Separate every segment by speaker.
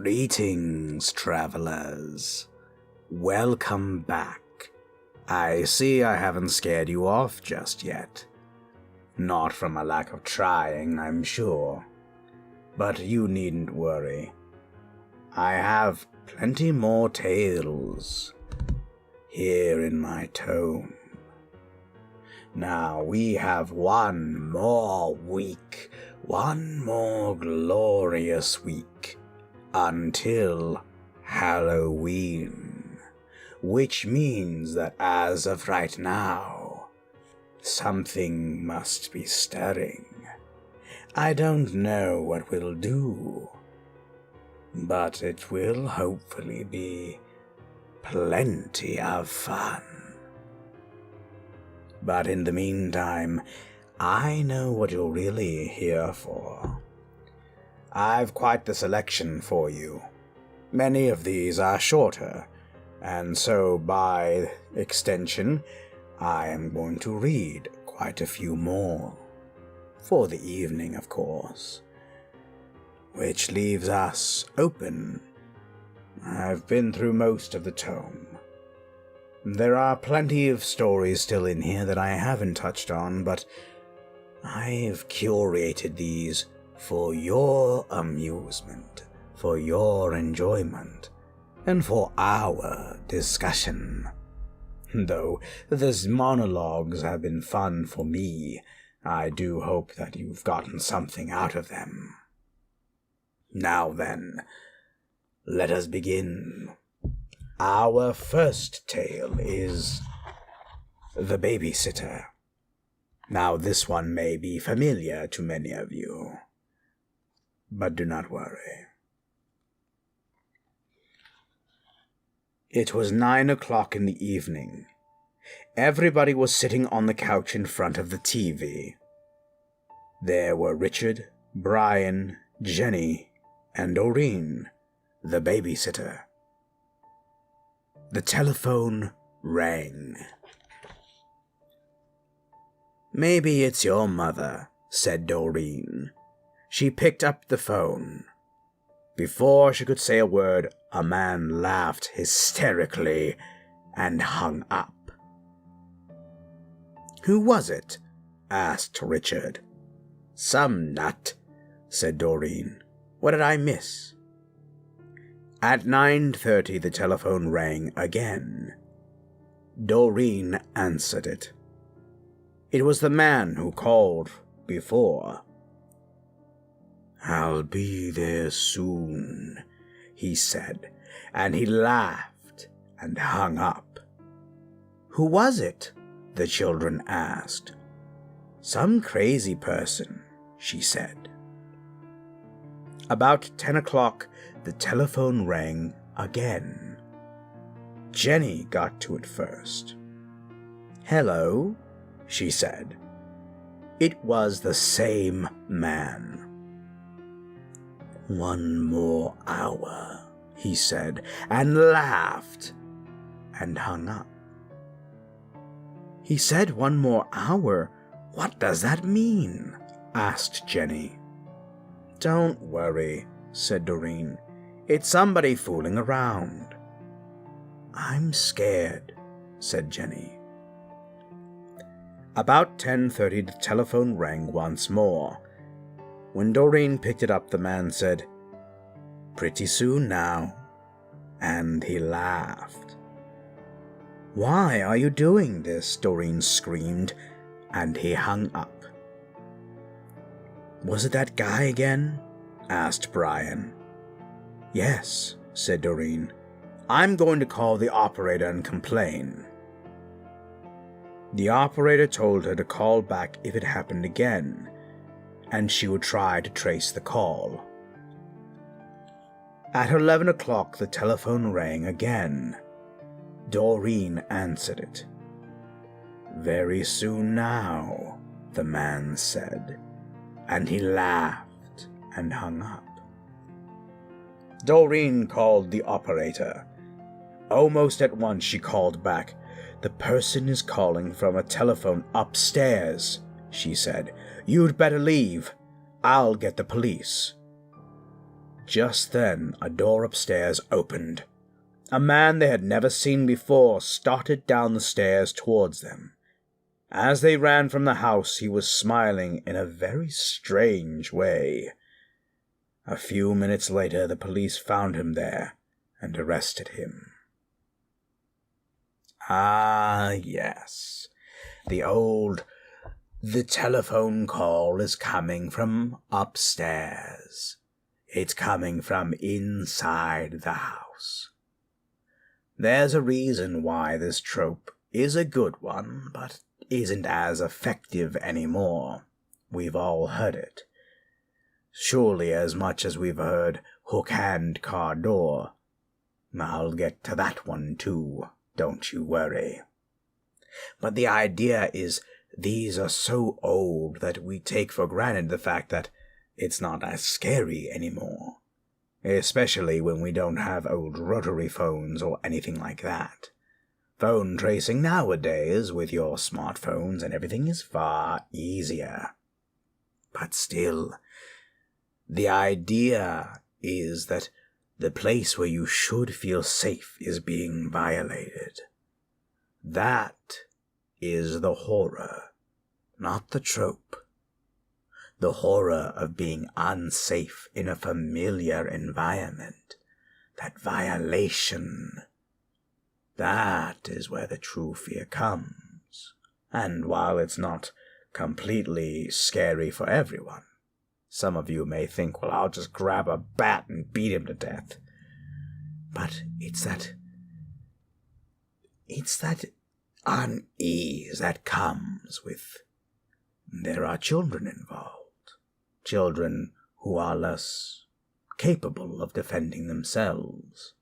Speaker 1: Greetings, travelers. Welcome back. I see I haven't scared you off just yet. Not from a lack of trying, I'm sure. But you needn't worry. I have plenty more tales here in my tome. Now we have one more week, one more glorious week, until Halloween, which means that as of right now, something must be stirring. I don't know what we'll do, but it will hopefully be plenty of fun. But in the meantime, I know what you're really here for. I've quite the selection for you. Many of these are shorter, and so by extension, I am going to read quite a few more. For the evening, of course. Which leaves us open. I've been through most of the tome. There are plenty of stories still in here that I haven't touched on, but I've curated these for your amusement, for your enjoyment, and for our discussion. Though these monologues have been fun for me, I do hope that you've gotten something out of them. Now then, let us begin. Our first tale is The Babysitter. Now this one may be familiar to many of you, but do not worry. It was 9 o'clock in the evening. Everybody was sitting on the couch in front of the TV. There were Richard, Brian, Jenny, and Doreen, the babysitter. The telephone rang. "Maybe it's your mother," said Doreen. She picked up the phone. Before she could say a word, a man laughed hysterically and hung up. "Who was it?" asked Richard. "Some nut," said Doreen. "What did I miss?" At 9:30 the telephone rang again. Doreen answered it. It was the man who called before. "I'll be there soon," he said, and he laughed and hung up. "Who was it?" the children asked. "Some crazy person," she said. About 10 o'clock, the telephone rang again. Jenny got to it first. "Hello," she said. It was the same man. "One more hour," he said, and laughed, and hung up. "He said 1 more hour. What does that mean?" asked Jenny. "Don't worry," said Doreen. "It's somebody fooling around." "I'm scared," said Jenny. About 10:30 the telephone rang once more. When Doreen picked it up, the man said, "Pretty soon now," and he laughed. "Why are you doing this?" Doreen screamed, and he hung up. "Was it that guy again?" asked Brian. "Yes," said Doreen. "I'm going to call the operator and complain." The operator told her to call back if it happened again, and she would try to trace the call. At 11 o'clock the telephone rang again. Doreen answered it. "Very soon now," the man said, and he laughed and hung up. Doreen called the operator. Almost at once she called back. "The person is calling from a telephone upstairs," she said. "You'd better leave. I'll get the police." Just then, a door upstairs opened. A man they had never seen before started down the stairs towards them. As they ran from the house, he was smiling in a very strange way. A few minutes later, the police found him there and arrested him. Ah, yes. The telephone call is coming from upstairs. It's coming from inside the house. There's a reason why this trope is a good one, but isn't as effective anymore. We've all heard it. Surely as much as we've heard hook-hand car door. I'll get to that one too, don't you worry. But the idea is these are so old that we take for granted the fact that it's not as scary anymore. Especially when we don't have old rotary phones or anything like that. Phone tracing nowadays with your smartphones and everything is far easier. But still, the idea is that the place where you should feel safe is being violated. That is the horror, not the trope. The horror of being unsafe in a familiar environment. That violation. That is where the true fear comes. And while it's not completely scary for everyone, some of you may think, well, I'll just grab a bat and beat him to death. But it's that unease that comes with there are children involved. Children who are less capable of defending themselves.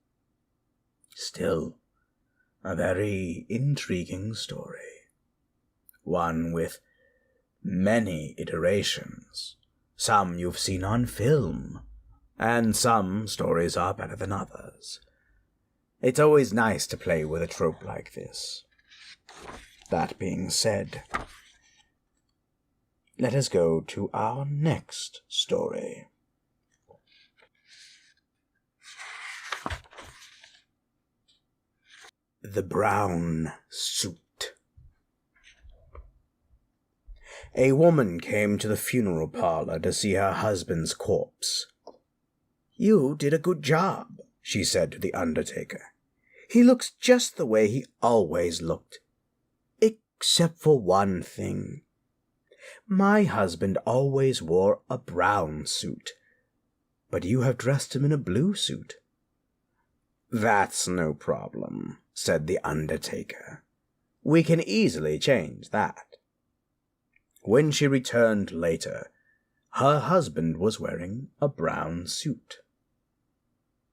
Speaker 1: Still, a very intriguing story. One with many iterations. Some you've seen on film, and some stories are better than others. It's always nice to play with a trope like this. That being said, let us go to our next story. The Brown Suit. A woman came to the funeral parlor to see her husband's corpse. "You did a good job," she said to the undertaker. "He looks just the way he always looked. Except for one thing. My husband always wore a brown suit, but you have dressed him in a blue suit." "That's no problem," said the undertaker. "We can easily change that." When she returned later, her husband was wearing a brown suit.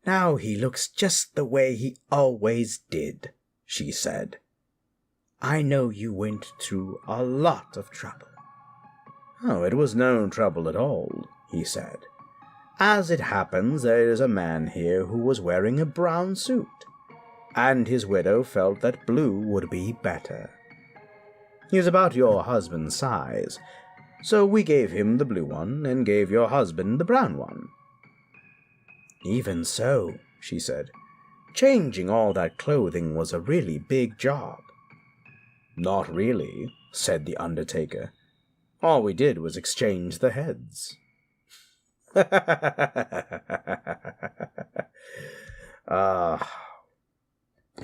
Speaker 1: "Now he looks just the way he always did," she said. "I know you went through a lot of trouble." "Oh, it was no trouble at all," he said. "As it happens, there is a man here who was wearing a brown suit, and his widow felt that blue would be better. He's about your husband's size, so we gave him the blue one and gave your husband the brown one." "Even so," she said, "changing all that clothing was a really big job." "Not really," said the undertaker. "All we did was exchange the heads."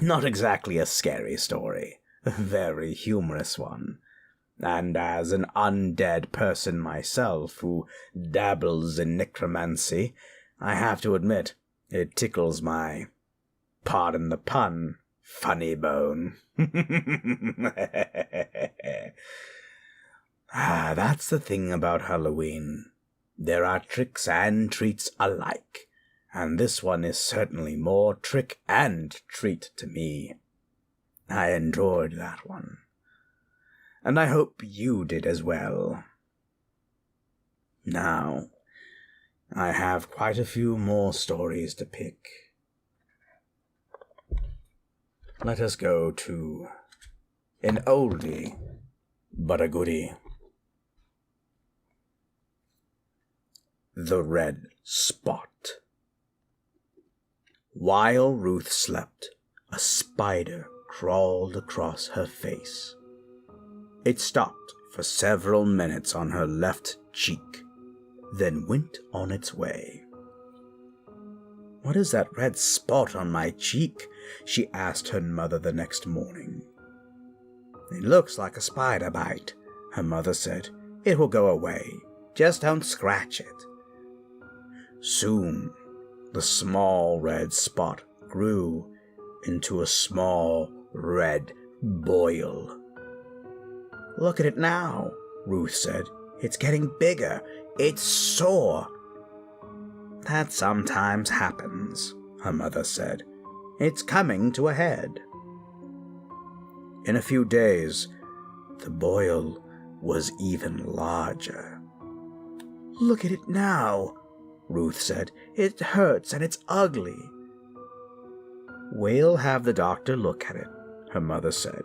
Speaker 1: Not exactly a scary story. A very humorous one. And as an undead person myself who dabbles in necromancy, I have to admit, it tickles my, pardon the pun, funny bone. That's the thing about Halloween. There are tricks and treats alike, and this one is certainly more trick and treat to me. I enjoyed that one, and I hope you did as well. Now, I have quite a few more stories to pick. Let us go to an oldie, but a goodie. The Red Spot. While Ruth slept, a spider crawled across her face. It stopped for several minutes on her left cheek, then went on its way. "What is that red spot on my cheek?" she asked her mother the next morning. "It looks like a spider bite," her mother said. "It will go away. Just don't scratch it." Soon, the small red spot grew into a small red boil. "Look at it now," Ruth said. "It's getting bigger. It's sore." "That sometimes happens," her mother said. "It's coming to a head." In a few days, the boil was even larger. "Look at it now," Ruth said. "It hurts and it's ugly." "We'll have the doctor look at it," her mother said.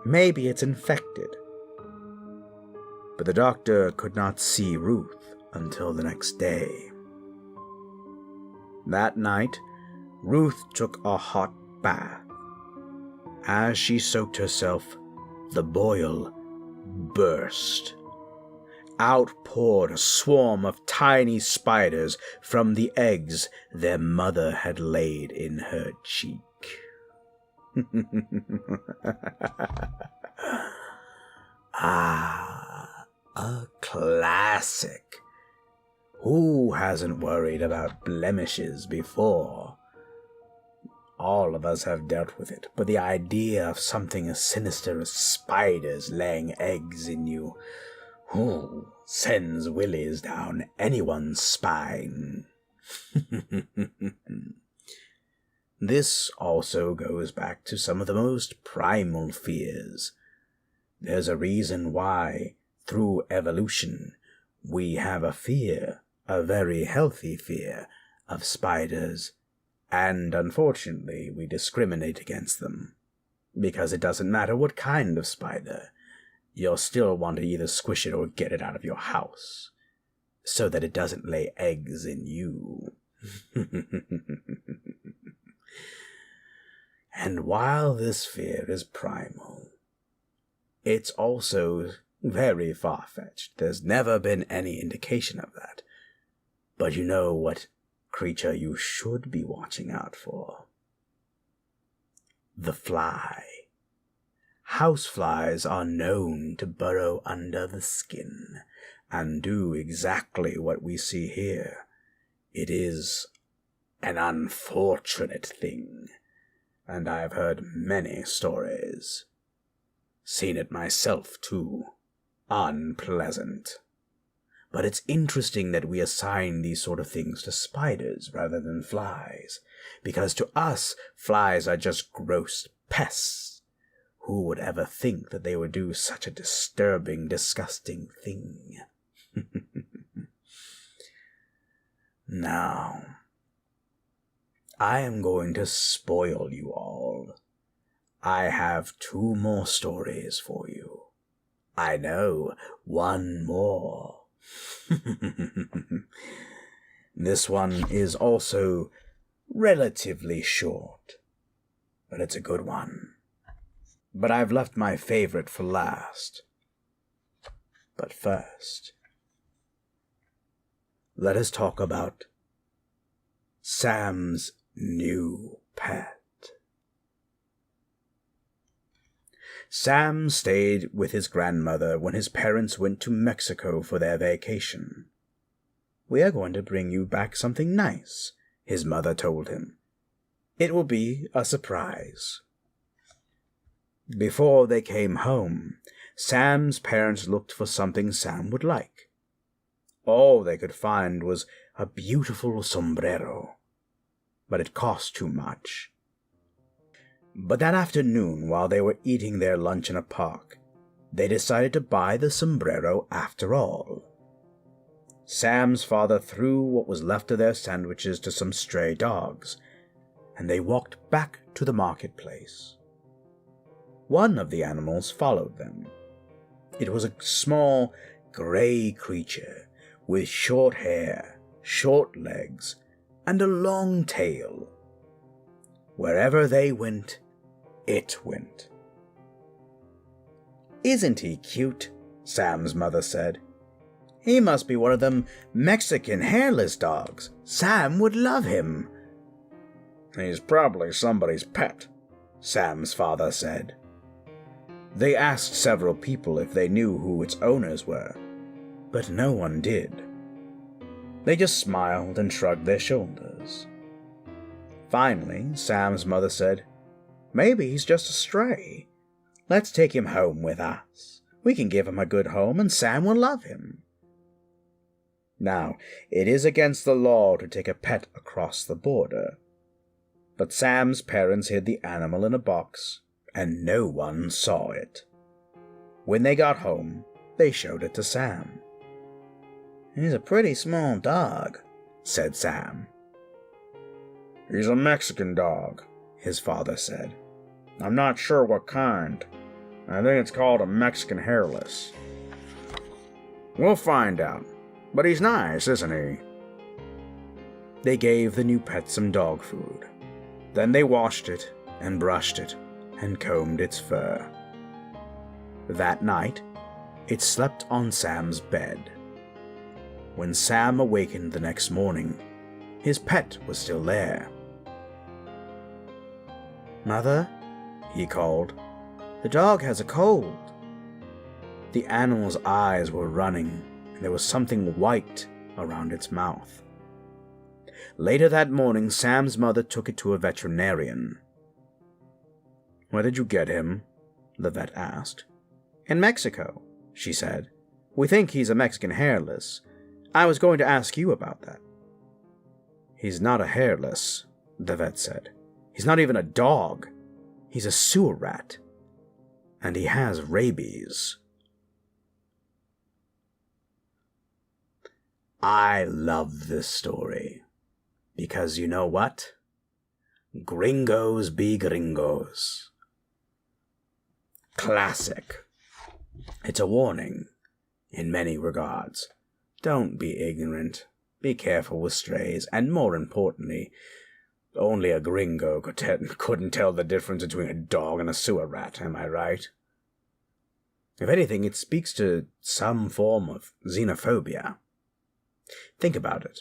Speaker 1: "Maybe it's infected." But the doctor could not see Ruth until the next day. That night, Ruth took a hot bath. As she soaked herself, the boil burst. Out poured a swarm of tiny spiders from the eggs their mother had laid in her cheek. A classic. Who hasn't worried about blemishes before? All of us have dealt with it, but the idea of something as sinister as spiders laying eggs in you, sends willies down anyone's spine. This also goes back to some of the most primal fears. There's a reason why, through evolution, we have a fear, a very healthy fear, of spiders, and unfortunately we discriminate against them. Because it doesn't matter what kind of spider, you'll still want to either squish it or get it out of your house, so that it doesn't lay eggs in you. And while this fear is primal, it's also very far-fetched. There's never been any indication of that. But you know what creature you should be watching out for? The fly. Houseflies are known to burrow under the skin and do exactly what we see here. It is an unfortunate thing, and I've heard many stories. Seen it myself, too. Unpleasant. But it's interesting that we assign these sort of things to spiders rather than flies, because to us, flies are just gross pests. Who would ever think that they would do such a disturbing, disgusting thing? Now, I am going to spoil you all. I have 2 more stories for you. I know, 1 more. This one is also relatively short, but it's a good one. But I've left my favorite for last. But first, let us talk about Sam's new pet. Sam stayed with his grandmother when his parents went to Mexico for their vacation. "We are going to bring you back something nice," his mother told him. "It will be a surprise." Before they came home, Sam's parents looked for something Sam would like. All they could find was a beautiful sombrero, but it cost too much. But that afternoon, while they were eating their lunch in a park, they decided to buy the sombrero after all. Sam's father threw what was left of their sandwiches to some stray dogs, and they walked back to the marketplace. One of the animals followed them. It was a small, gray creature with short hair, short legs, and a long tail. Wherever they went, it went. "Isn't he cute?" Sam's mother said. "He must be one of them Mexican hairless dogs. Sam would love him." "He's probably somebody's pet," Sam's father said. They asked several people if they knew who its owners were, but no one did. They just smiled and shrugged their shoulders. Finally, Sam's mother said, "Maybe he's just a stray. Let's take him home with us. We can give him a good home and Sam will love him." Now, it is against the law to take a pet across the border, but Sam's parents hid the animal in a box, and no one saw it. When they got home, they showed it to Sam. "He's a pretty small dog," said Sam. "He's a Mexican dog," his father said. "I'm not sure what kind. I think it's called a Mexican hairless. We'll find out. But he's nice, isn't he?" They gave the new pet some dog food. Then they washed it and brushed it and combed its fur. That night, it slept on Sam's bed. When Sam awakened the next morning, his pet was still there. "Mother," he called, "the dog has a cold." The animal's eyes were running, and there was something white around its mouth. Later that morning, Sam's mother took it to a veterinarian. "Where did you get him?" the vet asked. "In Mexico," she said. "We think he's a Mexican hairless. I was going to ask you about that." "He's not a hairless," the vet said. "He's not even a dog. He's a sewer rat. And he has rabies." I love this story. Because you know what? Gringos be gringos. Classic. It's a warning, in many regards. Don't be ignorant. Be careful with strays, and more importantly, only a gringo couldn't tell the difference between a dog and a sewer rat, am I right? If anything, it speaks to some form of xenophobia. Think about it.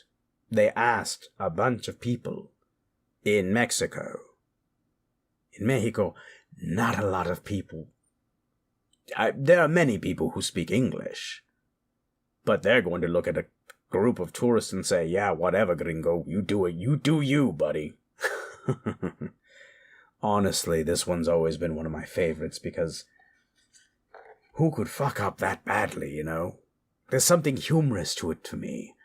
Speaker 1: They asked a bunch of people in Mexico. In Mexico, not a lot of people. There are many people who speak English, but they're going to look at a group of tourists and say, "Yeah, whatever, gringo, you do it. You do you, buddy." Honestly, this one's always been one of my favorites because who could fuck up that badly, you know? There's something humorous to it to me.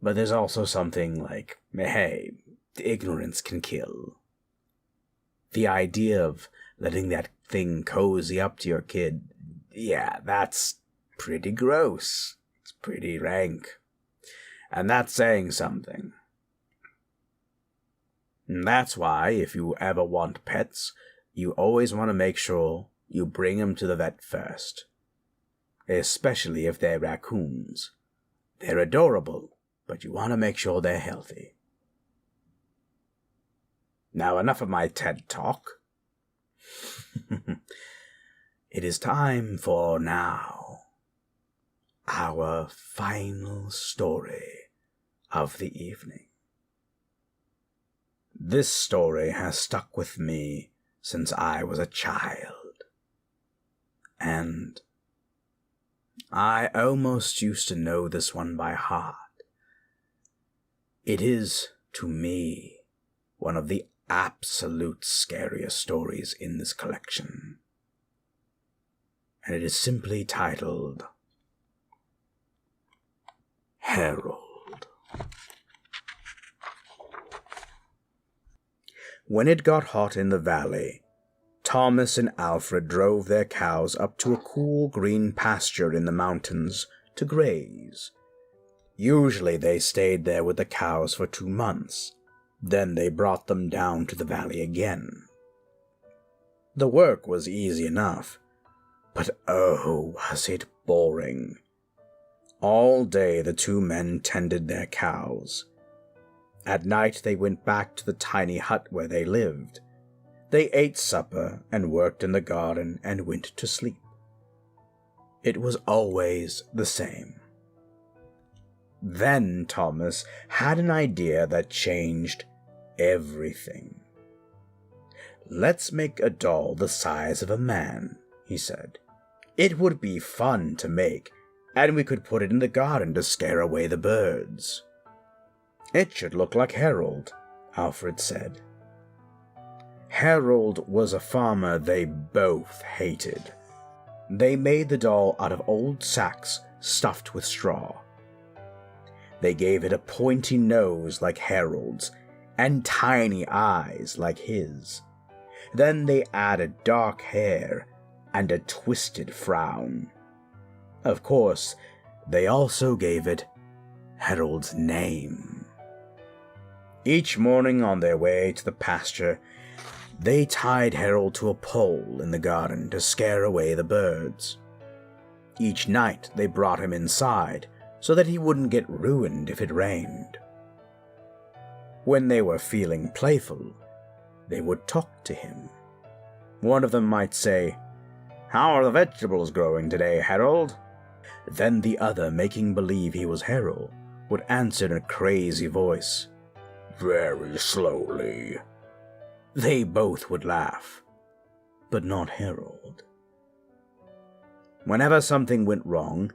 Speaker 1: But there's also something like, hey, ignorance can kill. The idea of letting that thing cozy up to your kid, yeah, that's pretty gross. It's pretty rank. And that's saying something. And that's why, if you ever want pets, you always want to make sure you bring them to the vet first. Especially if they're raccoons. They're adorable, but you want to make sure they're healthy. Now, enough of my TED Talk. It is time for now our final story of the evening. This story has stuck with me since I was a child, and I almost used to know this one by heart. It is, to me, one of the absolute scariest stories in this collection, and it is simply titled Herald. When it got hot in the valley, Thomas and Alfred drove their cows up to a cool green pasture in the mountains to graze. Usually they stayed there with the cows for 2 months. Then they brought them down to the valley again. The work was easy enough, but oh, was it boring. All day the 2 men tended their cows. At night they went back to the tiny hut where they lived. They ate supper and worked in the garden and went to sleep. It was always the same. Then Thomas had an idea that changed everything. "Let's make a doll the size of a man," he said. "It would be fun to make, and we could put it in the garden to scare away the birds." "It should look like Harold," Alfred said. Harold was a farmer they both hated. They made the doll out of old sacks stuffed with straw. They gave it a pointy nose like Harold's and tiny eyes like his. Then they added dark hair and a twisted frown. Of course, they also gave it Harold's name. Each morning on their way to the pasture, they tied Harold to a pole in the garden to scare away the birds. Each night they brought him inside so that he wouldn't get ruined if it rained. When they were feeling playful, they would talk to him. One of them might say, "How are the vegetables growing today, Harold?" Then the other, making believe he was Harold, would answer in a crazy voice, "Very slowly." They both would laugh, but not Harold. Whenever something went wrong,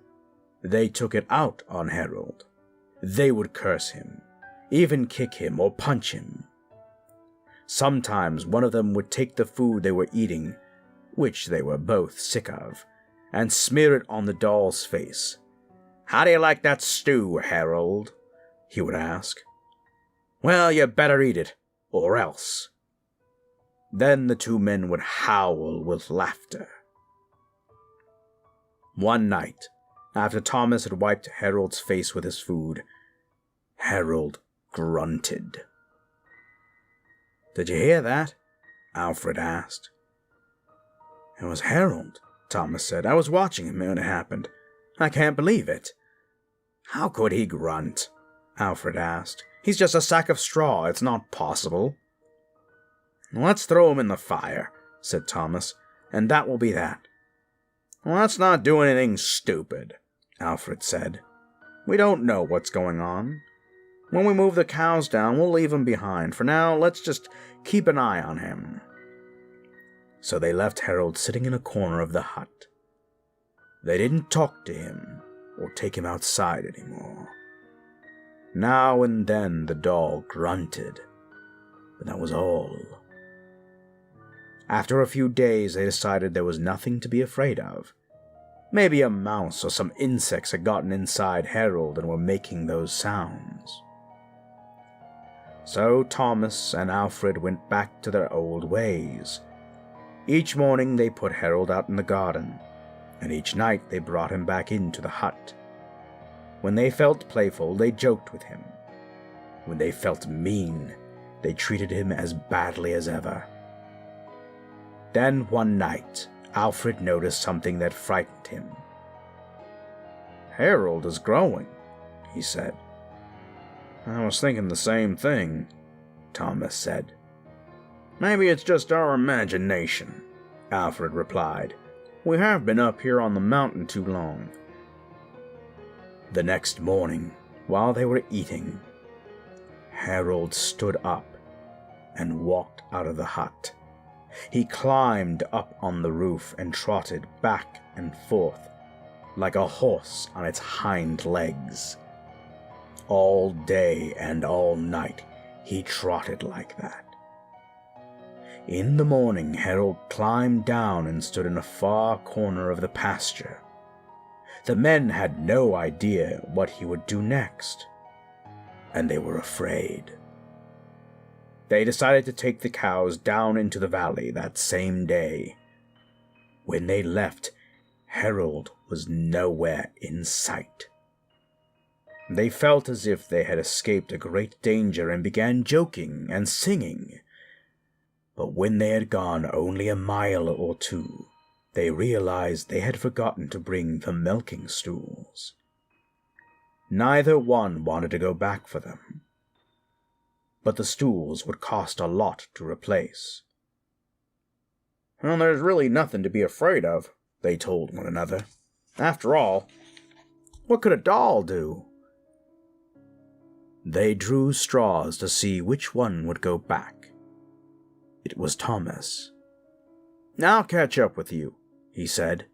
Speaker 1: they took it out on Harold. They would curse him, even kick him or punch him. Sometimes one of them would take the food they were eating, which they were both sick of, and smear it on the doll's face. "How do you like that stew, Harold?" he would ask. "Well, you better eat it, or else." Then the two men would howl with laughter. One night, after Thomas had wiped Harold's face with his food, Harold grunted. "Did you hear that?" Alfred asked. "It was Harold," Thomas said. "I was watching him when it happened. I can't believe it." "How could he grunt?" Alfred asked. "He's just a sack of straw. It's not possible." "Let's throw him in the fire," said Thomas, "and that will be that." "Let's not do anything stupid," Alfred said. "We don't know what's going on. When we move the cows down, we'll leave him behind. For now, let's just keep an eye on him." So they left Harold sitting in a corner of the hut. They didn't talk to him or take him outside anymore. Now and then the doll grunted, but that was all. After a few days, they decided there was nothing to be afraid of. Maybe a mouse or some insects had gotten inside Harold and were making those sounds. So Thomas and Alfred went back to their old ways. Each morning they put Harold out in the garden, and each night they brought him back into the hut. When they felt playful, they joked with him. When they felt mean, they treated him as badly as ever. Then one night, Alfred noticed something that frightened him. "Harold is growing," he said. "I was thinking the same thing," Thomas said. "Maybe it's just our imagination," Alfred replied. "We have been up here on the mountain too long." The next morning, while they were eating, Harold stood up and walked out of the hut. He climbed up on the roof and trotted back and forth like a horse on its hind legs. All day and all night he trotted like that. In the morning, Harold climbed down and stood in a far corner of the pasture. The men had no idea what he would do next, and they were afraid. They decided to take the cows down into the valley that same day. When they left, Harold was nowhere in sight. They felt as if they had escaped a great danger and began joking and singing. But when they had gone only a mile or two, they realized they had forgotten to bring the milking stools. Neither one wanted to go back for them. but the stools would cost a lot to replace. "Well, there's really nothing to be afraid of," they told one another. "After all, what could a doll do?" They drew straws to see which one would go back. It was Thomas. "I'll catch up with you," he said,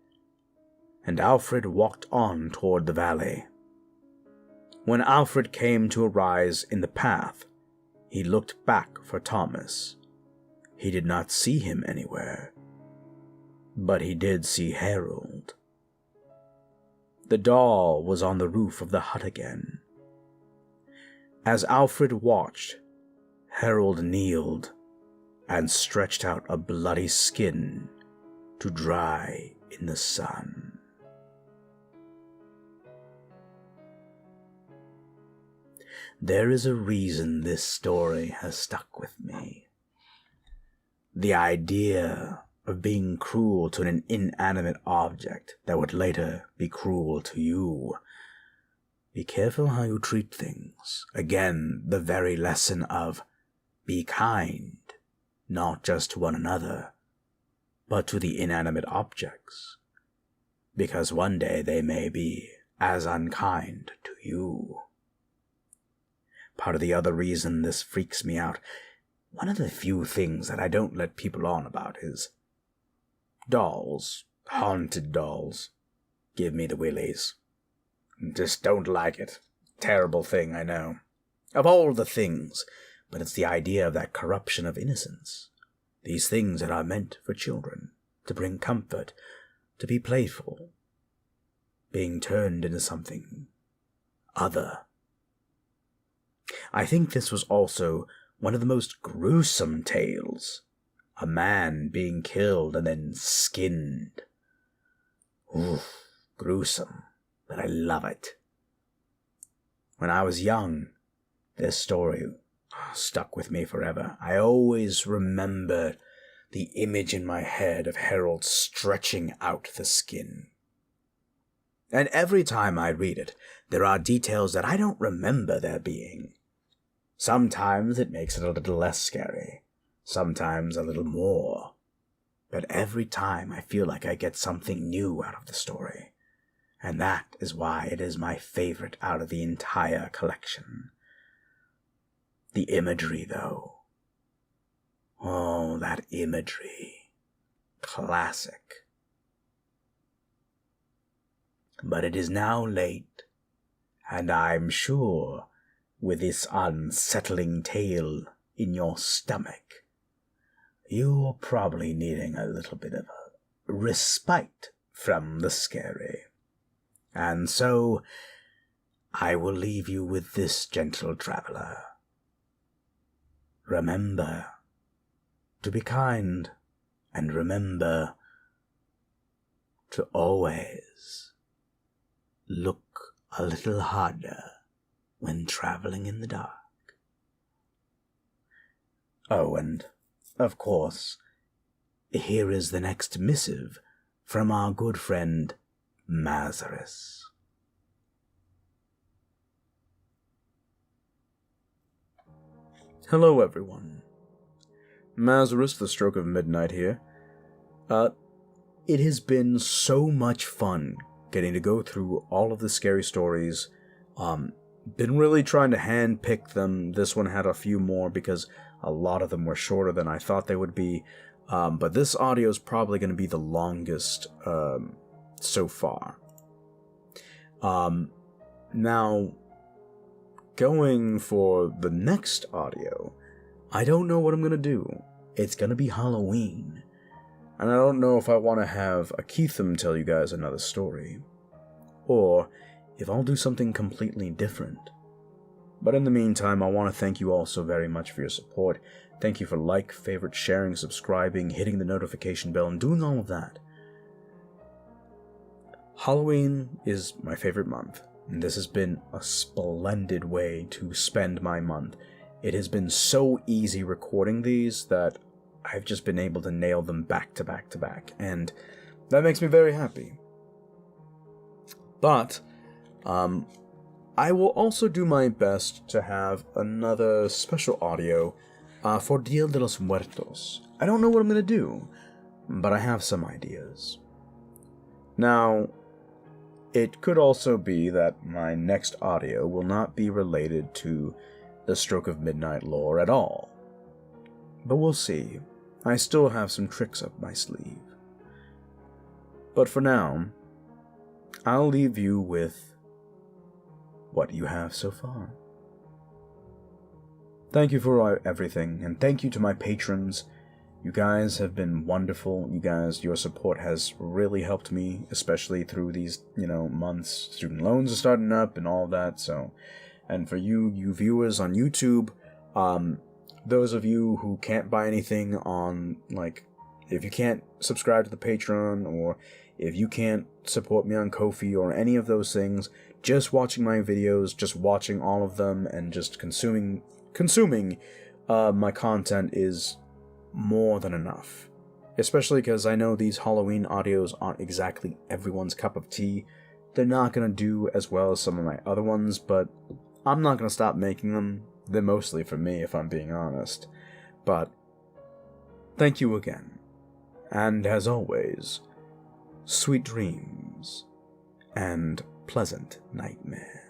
Speaker 1: and Alfred walked on toward the valley. When Alfred came to a rise in the path, he looked back for Thomas. He did not see him anywhere, but he did see Harold. The doll was on the roof of the hut again. As Alfred watched, Harold kneeled and stretched out a bloody skin to dry in the sun. There is a reason this story has stuck with me. The idea of being cruel to an inanimate object that would later be cruel to you. Be careful how you treat things. Again, the very lesson of be kind, not just to one another, but to the inanimate objects, because one day they may be as unkind to you. Part of the other reason this freaks me out, one of the few things that I don't let people on about is dolls, haunted dolls. Give me the willies. Just don't like it. Terrible thing, I know. Of all the things, but it's the idea of that corruption of innocence. These things that are meant for children, to bring comfort, to be playful, being turned into something other. I think this was also one of the most gruesome tales. A man being killed and then skinned. Oof, gruesome. But I love it. When I was young, this story stuck with me forever. I always remember the image in my head of Harold stretching out the skin. And every time I read it, there are details that I don't remember there being. Sometimes it makes it a little less scary, sometimes a little more. But every time I feel like I get something new out of the story. And that is why it is my favorite out of the entire collection. The imagery, though. Oh, that imagery. Classic. But it is now late, and I'm sure, with this unsettling tale in your stomach, you're probably needing a little bit of a respite from the scary. And so, I will leave you with this, gentle traveler. Remember to be kind, and remember to always look a little harder when traveling in the dark. Oh, and, of course, here is the next missive from our good friend Mazaris. Hello, everyone. Mazaris, the Stroke of Midnight here. It has been so much fun getting to go through all of the scary stories. Been really trying to hand-pick them. This one had a few more because a lot of them were shorter than I thought they would be. But this audio is probably going to be the longest so far. Now, going for the next audio, I don't know what I'm going to do. It's going to be Halloween. And I don't know if I want to have a Keitham tell you guys another story, or if I'll do something completely different. But in the meantime, I want to thank you all so very much for your support. Thank you for like, favorite, sharing, subscribing, hitting the notification bell, and doing all of that. Halloween is my favorite month, and this has been a splendid way to spend my month. It has been so easy recording these that I've just been able to nail them back to back to back, and that makes me very happy. But, I will also do my best to have another special audio for Dia de los Muertos. I don't know what I'm going to do, but I have some ideas. Now, it could also be that my next audio will not be related to the Stroke of Midnight lore at all. But we'll see. I still have some tricks up my sleeve. But for now, I'll leave you with what you have so far. Thank you for everything, and thank you to my patrons. You guys have been wonderful. Your support has really helped me, especially through these, months. Student loans are starting up and all that, so. And for you viewers on YouTube, those of you who can't buy anything on, if you can't subscribe to the Patreon, or if you can't support me on Ko-fi or any of those things, just watching my videos, just watching all of them, and just consuming my content is more than enough. Especially because I know these Halloween audios aren't exactly everyone's cup of tea. They're not going to do as well as some of my other ones, but I'm not going to stop making them. They're mostly for me, if I'm being honest. But thank you again. And as always, sweet dreams and pleasant nightmares.